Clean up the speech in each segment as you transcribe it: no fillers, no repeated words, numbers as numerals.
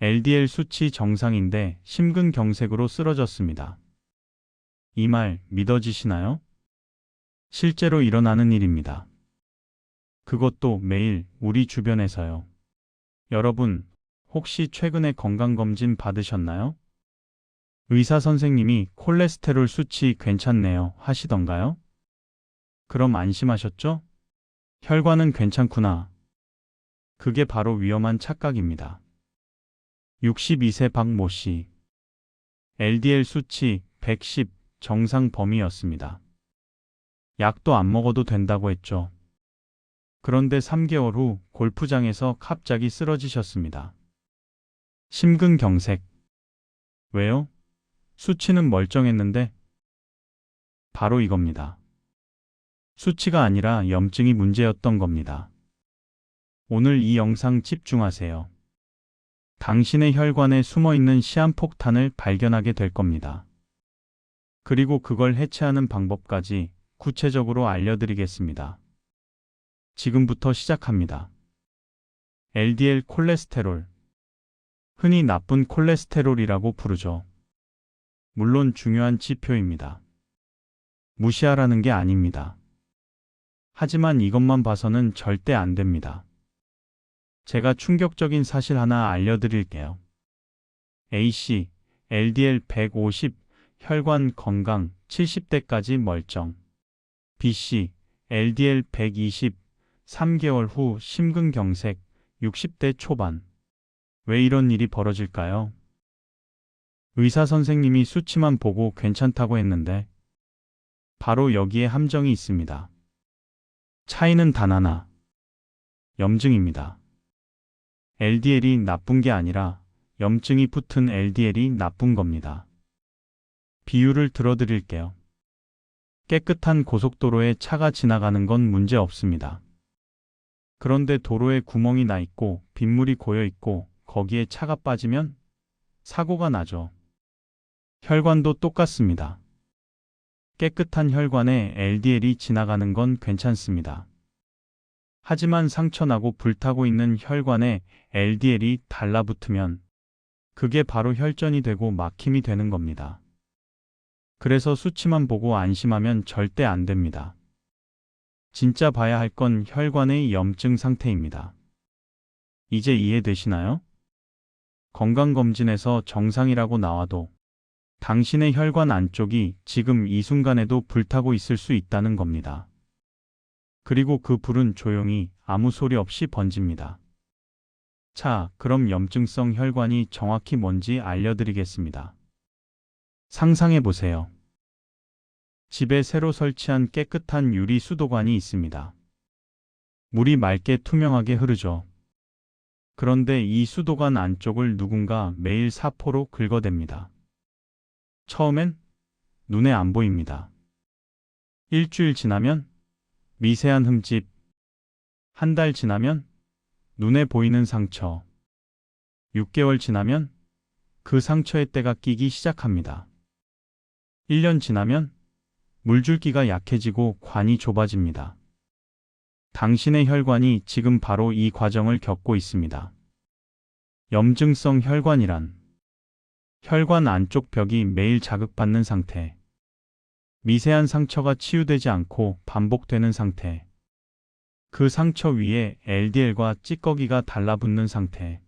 LDL 수치 정상인데 심근경색으로 쓰러졌습니다. 이 말 믿어지시나요? 실제로 일어나는 일입니다. 그것도 매일 우리 주변에서요. 여러분, 혹시 최근에 건강검진 받으셨나요? 의사 선생님이 콜레스테롤 수치 괜찮네요 하시던가요? 그럼 안심하셨죠? 혈관은 괜찮구나. 그게 바로 위험한 착각입니다. 62세 박모 씨. LDL 수치 110 정상 범위였습니다. 약도 안 먹어도 된다고 했죠. 그런데 3개월 후 골프장에서 갑자기 쓰러지셨습니다. 심근경색. 왜요? 수치는 멀쩡했는데? 바로 이겁니다. 수치가 아니라 염증이 문제였던 겁니다. 오늘 이 영상 집중하세요. 당신의 혈관에 숨어있는 시한폭탄을 발견하게 될 겁니다. 그리고 그걸 해체하는 방법까지 구체적으로 알려드리겠습니다. 지금부터 시작합니다. LDL 콜레스테롤. 흔히 나쁜 콜레스테롤이라고 부르죠. 물론 중요한 지표입니다. 무시하라는 게 아닙니다. 하지만 이것만 봐서는 절대 안 됩니다. 제가 충격적인 사실 하나 알려드릴게요. A씨, LDL 150, 혈관 건강 70대까지 멀쩡. B씨, LDL 120, 3개월 후 심근경색 60대 초반. 왜 이런 일이 벌어질까요? 의사 선생님이 수치만 보고 괜찮다고 했는데 바로 여기에 함정이 있습니다. 차이는 단 하나. 염증입니다. LDL이 나쁜 게 아니라 염증이 붙은 LDL이 나쁜 겁니다. 비유를 들어드릴게요. 깨끗한 고속도로에 차가 지나가는 건 문제 없습니다. 그런데 도로에 구멍이 나 있고 빗물이 고여 있고 거기에 차가 빠지면 사고가 나죠. 혈관도 똑같습니다. 깨끗한 혈관에 LDL이 지나가는 건 괜찮습니다. 하지만 상처나고 불타고 있는 혈관에 LDL이 달라붙으면 그게 바로 혈전이 되고 막힘이 되는 겁니다. 그래서 수치만 보고 안심하면 절대 안 됩니다. 진짜 봐야 할 건 혈관의 염증 상태입니다. 이제 이해되시나요? 건강검진에서 정상이라고 나와도 당신의 혈관 안쪽이 지금 이 순간에도 불타고 있을 수 있다는 겁니다. 그리고 그 불은 조용히 아무 소리 없이 번집니다. 자, 그럼 염증성 혈관이 정확히 뭔지 알려드리겠습니다. 상상해 보세요. 집에 새로 설치한 깨끗한 유리 수도관이 있습니다. 물이 맑게 투명하게 흐르죠. 그런데 이 수도관 안쪽을 누군가 매일 사포로 긁어댑니다. 처음엔 눈에 안 보입니다. 일주일 지나면 미세한 흠집, 한 달 지나면 눈에 보이는 상처, 6개월 지나면 그 상처에 때가 끼기 시작합니다. 1년 지나면 물줄기가 약해지고 관이 좁아집니다. 당신의 혈관이 지금 바로 이 과정을 겪고 있습니다. 염증성 혈관이란 혈관 안쪽 벽이 매일 자극받는 상태, 미세한 상처가 치유되지 않고 반복되는 상태, 그 상처 위에 LDL과 찌꺼기가 달라붙는 상태,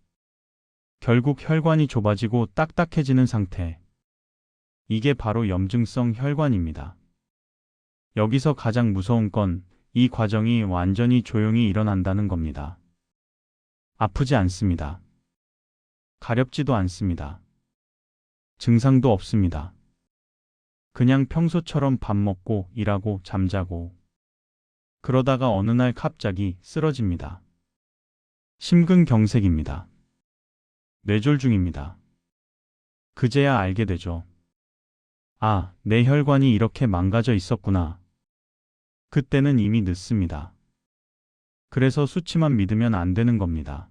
결국 혈관이 좁아지고 딱딱해지는 상태. 이게 바로 염증성 혈관입니다. 여기서 가장 무서운 건 이 과정이 완전히 조용히 일어난다는 겁니다. 아프지 않습니다. 가렵지도 않습니다. 증상도 없습니다. 그냥 평소처럼 밥 먹고 일하고 잠자고 그러다가 어느 날 갑자기 쓰러집니다. 심근경색입니다. 뇌졸중입니다. 그제야 알게 되죠. 아, 내 혈관이 이렇게 망가져 있었구나. 그때는 이미 늦습니다. 그래서 수치만 믿으면 안 되는 겁니다.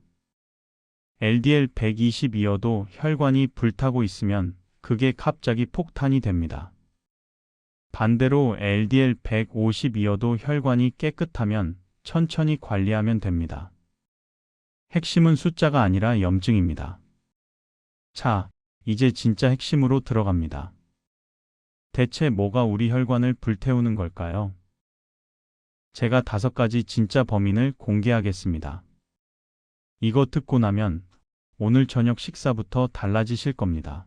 LDL 120이어도 혈관이 불타고 있으면 그게 갑자기 폭탄이 됩니다. 반대로 LDL 150이어도 혈관이 깨끗하면 천천히 관리하면 됩니다. 핵심은 숫자가 아니라 염증입니다. 자, 이제 진짜 핵심으로 들어갑니다. 대체 뭐가 우리 혈관을 불태우는 걸까요? 제가 5가지 진짜 범인을 공개하겠습니다. 이거 듣고 나면 오늘 저녁 식사부터 달라지실 겁니다.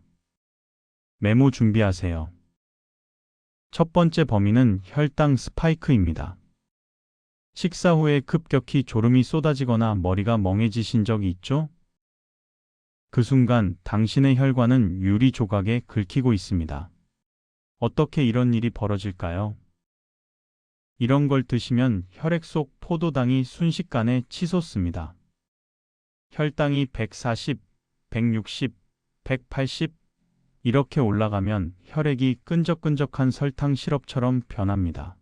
메모 준비하세요. 첫 번째 범인은 혈당 스파이크입니다. 식사 후에 급격히 졸음이 쏟아지거나 머리가 멍해지신 적이 있죠? 그 순간 당신의 혈관은 유리 조각에 긁히고 있습니다. 어떻게 이런 일이 벌어질까요? 이런 걸 드시면 혈액 속 포도당이 순식간에 치솟습니다. 혈당이 140, 160, 180 이렇게 올라가면 혈액이 끈적끈적한 설탕 시럽처럼 변합니다.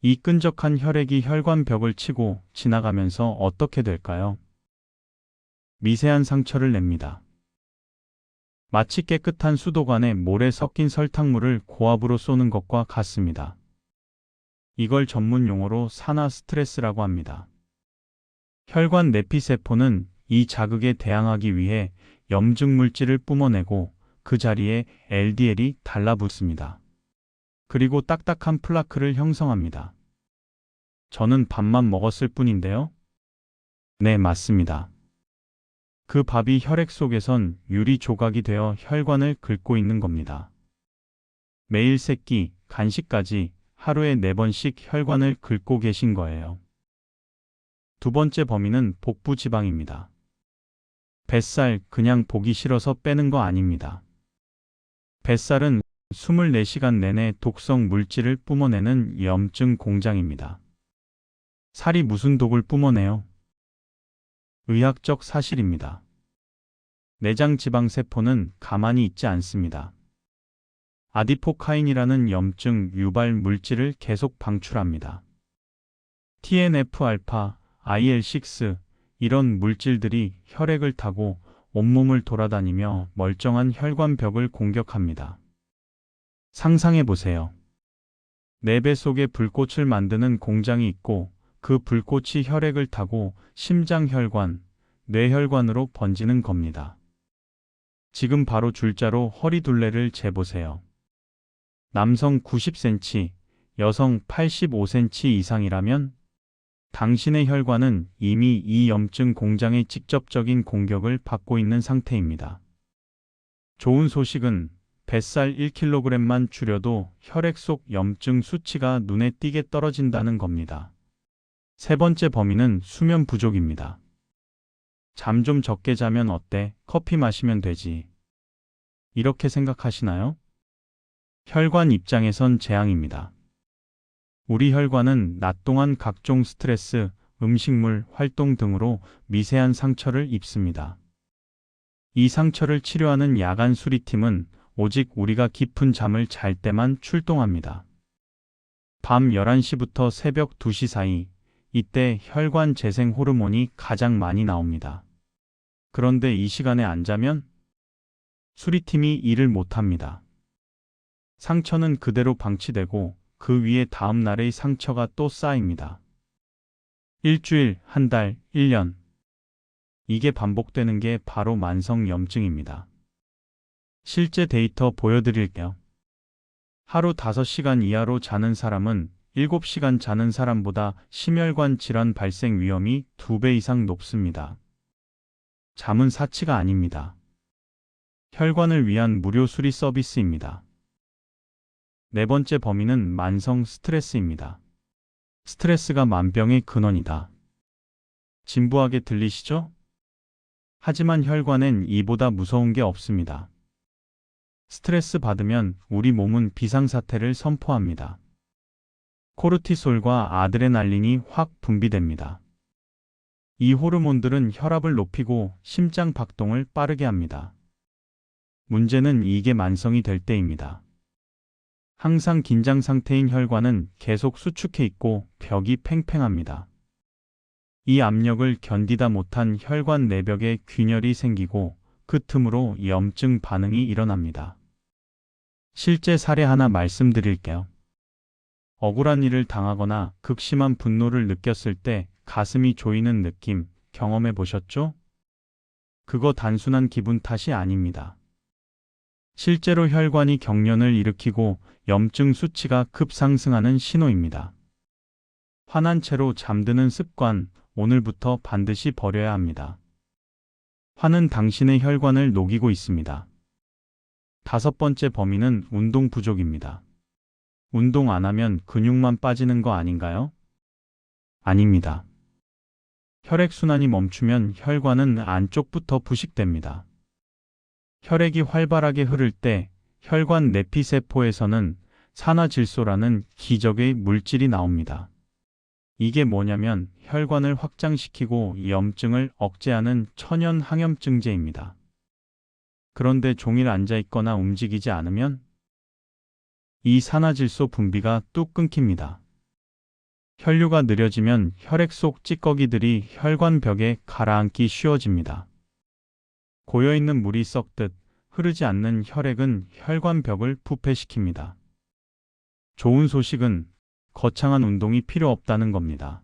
이 끈적한 혈액이 혈관벽을 치고 지나가면서 어떻게 될까요? 미세한 상처를 냅니다. 마치 깨끗한 수도관에 모래 섞인 설탕물을 고압으로 쏘는 것과 같습니다. 이걸 전문 용어로 산화 스트레스라고 합니다. 혈관 내피세포는 이 자극에 대항하기 위해 염증 물질을 뿜어내고 그 자리에 LDL이 달라붙습니다. 그리고 딱딱한 플라크를 형성합니다. 저는 밥만 먹었을 뿐인데요. 네, 맞습니다. 그 밥이 혈액 속에선 유리 조각이 되어 혈관을 긁고 있는 겁니다. 매일 3끼, 간식까지 하루에 4번씩 혈관을 긁고 계신 거예요. 두 번째 범인은 복부 지방입니다. 뱃살 그냥 보기 싫어서 빼는 거 아닙니다. 뱃살은 24시간 내내 독성 물질을 뿜어내는 염증 공장입니다. 살이 무슨 독을 뿜어내요? 의학적 사실입니다. 내장 지방 세포는 가만히 있지 않습니다. 아디포카인이라는 염증 유발 물질을 계속 방출합니다. TNF-알파, IL-6 이런 물질들이 혈액을 타고 온몸을 돌아다니며 멀쩡한 혈관벽을 공격합니다. 상상해 보세요. 내 배 속에 불꽃을 만드는 공장이 있고 그 불꽃이 혈액을 타고 심장혈관, 뇌혈관으로 번지는 겁니다. 지금 바로 줄자로 허리 둘레를 재보세요. 남성 90cm, 여성 85cm 이상이라면 당신의 혈관은 이미 이 염증 공장의 직접적인 공격을 받고 있는 상태입니다. 좋은 소식은 뱃살 1kg만 줄여도 혈액 속 염증 수치가 눈에 띄게 떨어진다는 겁니다. 세 번째 범인은 수면 부족입니다. 잠 좀 적게 자면 어때? 커피 마시면 되지. 이렇게 생각하시나요? 혈관 입장에선 재앙입니다. 우리 혈관은 낮 동안 각종 스트레스, 음식물, 활동 등으로 미세한 상처를 입습니다. 이 상처를 치료하는 야간 수리팀은 오직 우리가 깊은 잠을 잘 때만 출동합니다. 밤 11시부터 새벽 2시 사이, 이때 혈관 재생 호르몬이 가장 많이 나옵니다. 그런데 이 시간에 안 자면 수리팀이 일을 못합니다. 상처는 그대로 방치되고 그 위에 다음 날의 상처가 또 쌓입니다. 일주일, 한 달, 1년. 이게 반복되는 게 바로 만성염증입니다. 실제 데이터 보여드릴게요. 하루 5시간 이하로 자는 사람은 7시간 자는 사람보다 심혈관 질환 발생 위험이 2배 이상 높습니다. 잠은 사치가 아닙니다. 혈관을 위한 무료 수리 서비스입니다. 네 번째 범인은 만성 스트레스입니다. 스트레스가 만병의 근원이다. 진부하게 들리시죠? 하지만 혈관엔 이보다 무서운 게 없습니다. 스트레스 받으면 우리 몸은 비상사태를 선포합니다. 코르티솔과 아드레날린이 확 분비됩니다. 이 호르몬들은 혈압을 높이고 심장 박동을 빠르게 합니다. 문제는 이게 만성이 될 때입니다. 항상 긴장 상태인 혈관은 계속 수축해 있고 벽이 팽팽합니다. 이 압력을 견디다 못한 혈관 내벽에 균열이 생기고 그 틈으로 염증 반응이 일어납니다. 실제 사례 하나 말씀드릴게요. 억울한 일을 당하거나 극심한 분노를 느꼈을 때 가슴이 조이는 느낌 경험해 보셨죠? 그거 단순한 기분 탓이 아닙니다. 실제로 혈관이 경련을 일으키고 염증 수치가 급상승하는 신호입니다. 화난 채로 잠드는 습관, 오늘부터 반드시 버려야 합니다. 화는 당신의 혈관을 녹이고 있습니다. 다섯 번째 범인은 운동 부족입니다. 운동 안 하면 근육만 빠지는 거 아닌가요? 아닙니다. 혈액순환이 멈추면 혈관은 안쪽부터 부식됩니다. 혈액이 활발하게 흐를 때 혈관 내피세포에서는 산화질소라는 기적의 물질이 나옵니다. 이게 뭐냐면 혈관을 확장시키고 염증을 억제하는 천연 항염증제입니다. 그런데 종일 앉아 있거나 움직이지 않으면 이 산화질소 분비가 뚝 끊깁니다. 혈류가 느려지면 혈액 속 찌꺼기들이 혈관벽에 가라앉기 쉬워집니다. 고여있는 물이 썩듯 흐르지 않는 혈액은 혈관벽을 부패시킵니다. 좋은 소식은 거창한 운동이 필요 없다는 겁니다.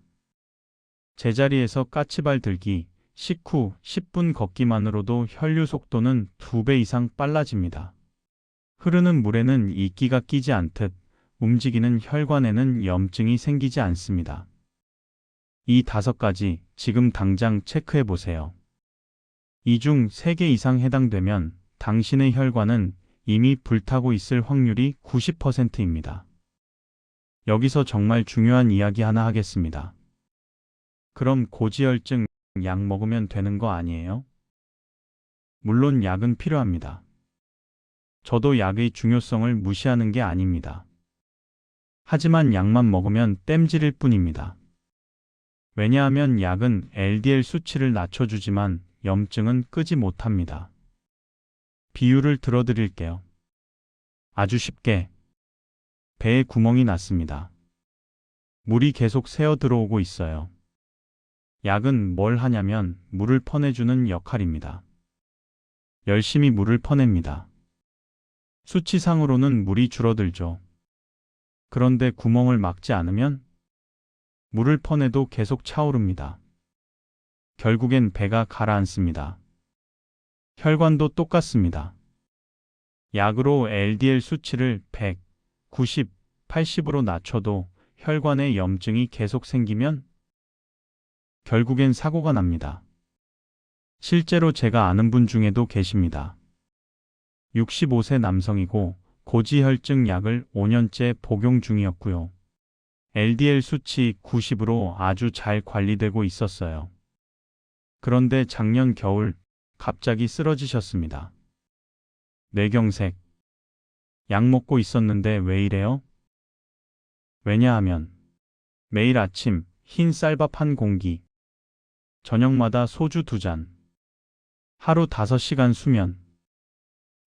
제자리에서 까치발 들기, 식후 10분 걷기만으로도 혈류 속도는 2배 이상 빨라집니다. 흐르는 물에는 이끼가 끼지 않듯 움직이는 혈관에는 염증이 생기지 않습니다. 이 5가지 지금 당장 체크해 보세요. 이 중 3개 이상 해당되면 당신의 혈관은 이미 불타고 있을 확률이 90%입니다. 여기서 정말 중요한 이야기 하나 하겠습니다. 그럼 고지혈증 약 먹으면 되는 거 아니에요? 물론 약은 필요합니다. 저도 약의 중요성을 무시하는 게 아닙니다. 하지만 약만 먹으면 땜질일 뿐입니다. 왜냐하면 약은 LDL 수치를 낮춰주지만 염증은 끄지 못합니다. 비유를 들어드릴게요. 아주 쉽게 배에 구멍이 났습니다. 물이 계속 새어 들어오고 있어요. 약은 뭘 하냐면 물을 퍼내주는 역할입니다. 열심히 물을 퍼냅니다. 수치상으로는 물이 줄어들죠. 그런데 구멍을 막지 않으면 물을 퍼내도 계속 차오릅니다. 결국엔 배가 가라앉습니다. 혈관도 똑같습니다. 약으로 LDL 수치를 100, 90, 80으로 낮춰도 혈관에 염증이 계속 생기면 결국엔 사고가 납니다. 실제로 제가 아는 분 중에도 계십니다. 65세 남성이고 고지혈증 약을 5년째 복용 중이었고요. LDL 수치 90으로 아주 잘 관리되고 있었어요. 그런데 작년 겨울 갑자기 쓰러지셨습니다. 뇌경색. 약 먹고 있었는데 왜 이래요? 왜냐하면 매일 아침 흰 쌀밥 한 공기, 저녁마다 소주 2잔, 하루 5시간 수면,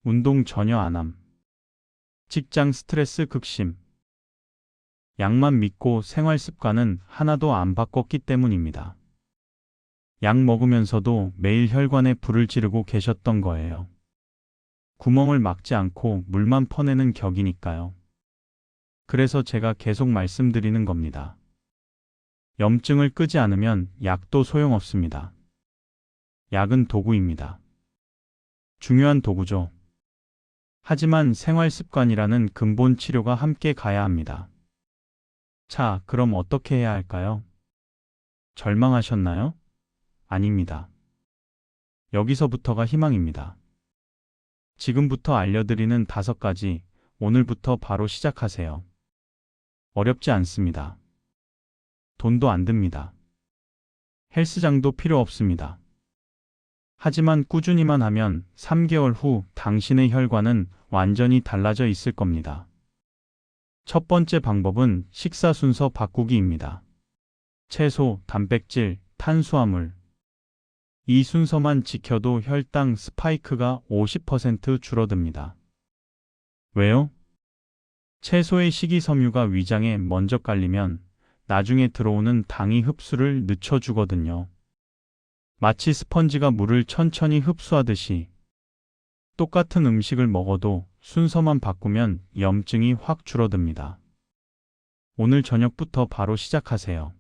운동 전혀 안 함, 직장 스트레스 극심, 약만 믿고 생활 습관은 하나도 안 바꿨기 때문입니다. 약 먹으면서도 매일 혈관에 불을 지르고 계셨던 거예요. 구멍을 막지 않고 물만 퍼내는 격이니까요. 그래서 제가 계속 말씀드리는 겁니다. 염증을 끄지 않으면 약도 소용없습니다. 약은 도구입니다. 중요한 도구죠. 하지만 생활 습관이라는 근본 치료가 함께 가야 합니다. 자, 그럼 어떻게 해야 할까요? 절망하셨나요? 아닙니다. 여기서부터가 희망입니다. 지금부터 알려드리는 5가지, 오늘부터 바로 시작하세요. 어렵지 않습니다. 돈도 안 듭니다. 헬스장도 필요 없습니다. 하지만 꾸준히만 하면 3개월 후 당신의 혈관은 완전히 달라져 있을 겁니다. 첫 번째 방법은 식사 순서 바꾸기입니다. 채소, 단백질, 탄수화물. 이 순서만 지켜도 혈당 스파이크가 50% 줄어듭니다. 왜요? 채소의 식이섬유가 위장에 먼저 깔리면 나중에 들어오는 당이 흡수를 늦춰주거든요. 마치 스펀지가 물을 천천히 흡수하듯이 똑같은 음식을 먹어도 순서만 바꾸면 염증이 확 줄어듭니다. 오늘 저녁부터 바로 시작하세요.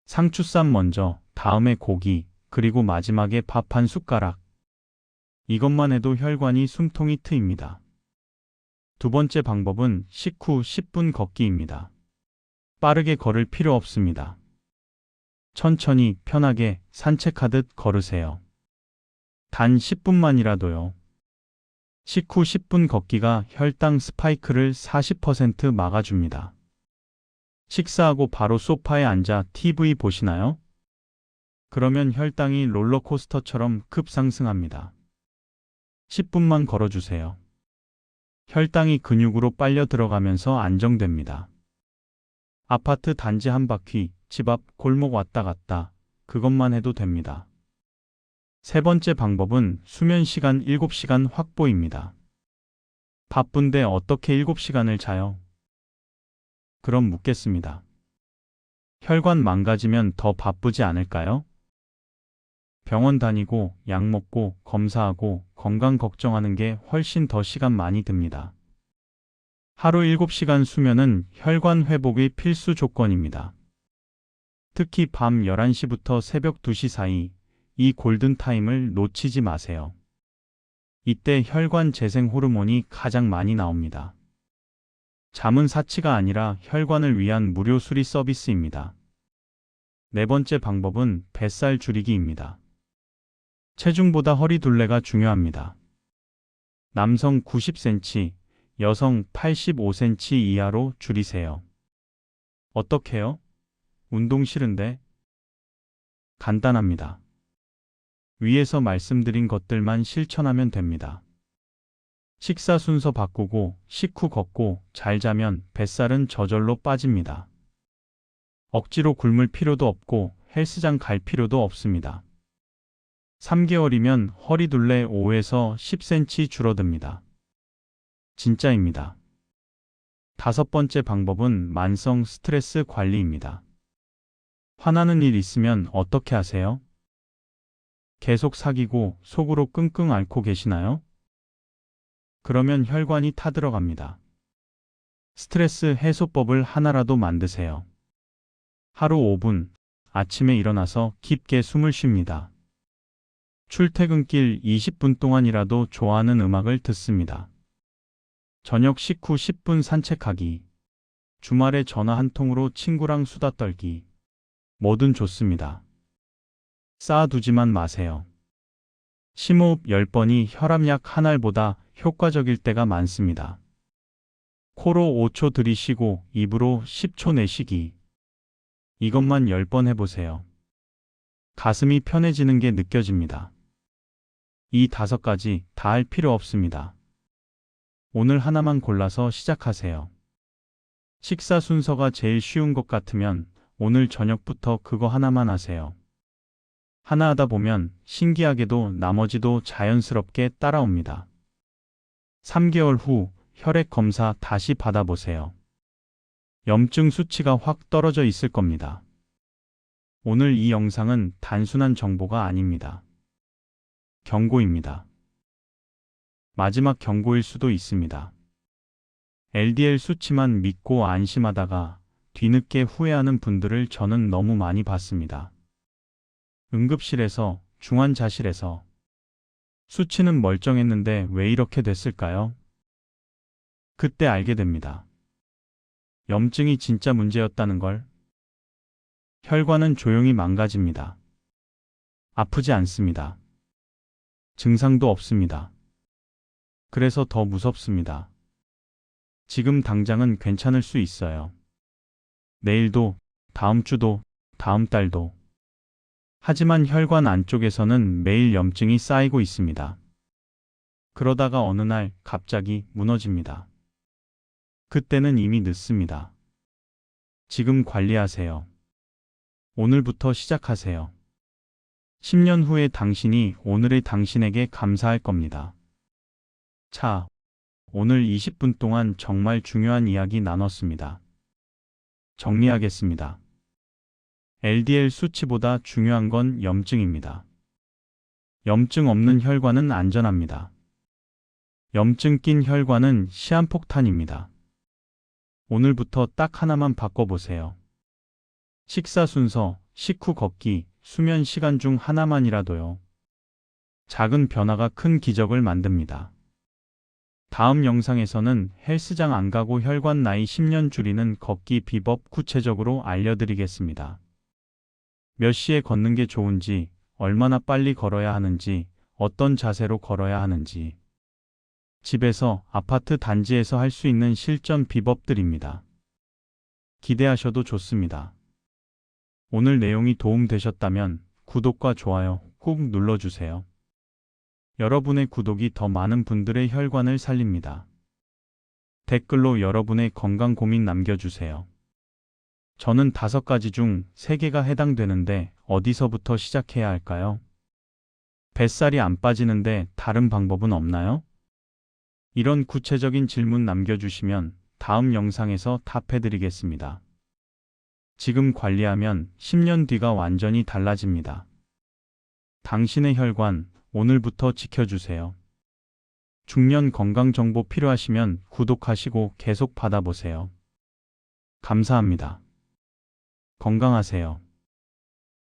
상추쌈 먼저, 다음에 고기, 그리고 마지막에 밥 한 숟가락. 이것만 해도 혈관이 숨통이 트입니다. 두 번째 방법은 식후 10분 걷기입니다. 빠르게 걸을 필요 없습니다. 천천히 편하게 산책하듯 걸으세요. 단 10분만이라도요. 식후 10분 걷기가 혈당 스파이크를 40% 막아줍니다. 식사하고 바로 소파에 앉아 TV 보시나요? 그러면 혈당이 롤러코스터처럼 급상승합니다. 10분만 걸어주세요. 혈당이 근육으로 빨려 들어가면서 안정됩니다. 아파트 단지 한 바퀴, 집 앞 골목 왔다 갔다, 그것만 해도 됩니다. 세 번째 방법은 수면 시간 7시간 확보입니다. 바쁜데 어떻게 7시간을 자요? 그럼 묻겠습니다. 혈관 망가지면 더 바쁘지 않을까요? 병원 다니고 약 먹고 검사하고 건강 걱정하는 게 훨씬 더 시간 많이 듭니다. 하루 7시간 수면은 혈관 회복의 필수 조건입니다. 특히 밤 11시부터 새벽 2시 사이 이 골든타임을 놓치지 마세요. 이때 혈관 재생 호르몬이 가장 많이 나옵니다. 잠은 사치가 아니라 혈관을 위한 무료 수리 서비스입니다. 네 번째 방법은 뱃살 줄이기입니다. 체중보다 허리 둘레가 중요합니다. 남성 90cm, 여성 85cm 이하로 줄이세요. 어떻게요? 운동 싫은데? 간단합니다. 위에서 말씀드린 것들만 실천하면 됩니다. 식사 순서 바꾸고 식후 걷고 잘 자면 뱃살은 저절로 빠집니다. 억지로 굶을 필요도 없고 헬스장 갈 필요도 없습니다. 3개월이면 허리둘레 5에서 10cm 줄어듭니다. 진짜입니다. 다섯 번째 방법은 만성 스트레스 관리입니다. 화나는 일 있으면 어떻게 하세요? 계속 사귀고 속으로 끙끙 앓고 계시나요? 그러면 혈관이 타들어갑니다. 스트레스 해소법을 하나라도 만드세요. 하루 5분, 아침에 일어나서 깊게 숨을 쉽니다. 출퇴근길 20분 동안이라도 좋아하는 음악을 듣습니다. 저녁 식후 10분 산책하기. 주말에 전화 한 통으로 친구랑 수다 떨기. 뭐든 좋습니다. 쌓아두지만 마세요. 심호흡 10번이 혈압약 한 알보다 효과적일 때가 많습니다. 코로 5초 들이쉬고 입으로 10초 내쉬기. 이것만 10번 해보세요. 가슴이 편해지는 게 느껴집니다. 이 5가지 다 할 필요 없습니다. 오늘 하나만 골라서 시작하세요. 식사 순서가 제일 쉬운 것 같으면 오늘 저녁부터 그거 하나만 하세요. 하나 하다 보면 신기하게도 나머지도 자연스럽게 따라옵니다. 3개월 후 혈액 검사 다시 받아보세요. 염증 수치가 확 떨어져 있을 겁니다. 오늘 이 영상은 단순한 정보가 아닙니다. 경고입니다. 마지막 경고일 수도 있습니다. LDL 수치만 믿고 안심하다가 뒤늦게 후회하는 분들을 저는 너무 많이 봤습니다. 응급실에서, 중환자실에서. 수치는 멀쩡했는데 왜 이렇게 됐을까요? 그때 알게 됩니다. 염증이 진짜 문제였다는 걸. 혈관은 조용히 망가집니다. 아프지 않습니다. 증상도 없습니다. 그래서 더 무섭습니다. 지금 당장은 괜찮을 수 있어요. 내일도, 다음 주도, 다음 달도. 하지만 혈관 안쪽에서는 매일 염증이 쌓이고 있습니다. 그러다가 어느 날 갑자기 무너집니다. 그때는 이미 늦습니다. 지금 관리하세요. 오늘부터 시작하세요. 10년 후의 당신이 오늘의 당신에게 감사할 겁니다. 자, 오늘 20분 동안 정말 중요한 이야기 나눴습니다. 정리하겠습니다. LDL 수치보다 중요한 건 염증입니다. 염증 없는 혈관은 안전합니다. 염증 낀 혈관은 시한폭탄입니다. 오늘부터 딱 하나만 바꿔보세요. 식사 순서, 식후 걷기, 수면 시간 중 하나만이라도요. 작은 변화가 큰 기적을 만듭니다. 다음 영상에서는 헬스장 안 가고 혈관 나이 10년 줄이는 걷기 비법 구체적으로 알려드리겠습니다. 몇 시에 걷는 게 좋은지, 얼마나 빨리 걸어야 하는지, 어떤 자세로 걸어야 하는지. 집에서, 아파트 단지에서 할 수 있는 실전 비법들입니다. 기대하셔도 좋습니다. 오늘 내용이 도움되셨다면 구독과 좋아요 꾹 눌러주세요. 여러분의 구독이 더 많은 분들의 혈관을 살립니다. 댓글로 여러분의 건강 고민 남겨주세요. 저는 5가지 중 3개가 해당되는데 어디서부터 시작해야 할까요? 뱃살이 안 빠지는데 다른 방법은 없나요? 이런 구체적인 질문 남겨주시면 다음 영상에서 답해드리겠습니다. 지금 관리하면 10년 뒤가 완전히 달라집니다. 당신의 혈관, 오늘부터 지켜주세요. 중년 건강 정보 필요하시면 구독하시고 계속 받아보세요. 감사합니다. 건강하세요.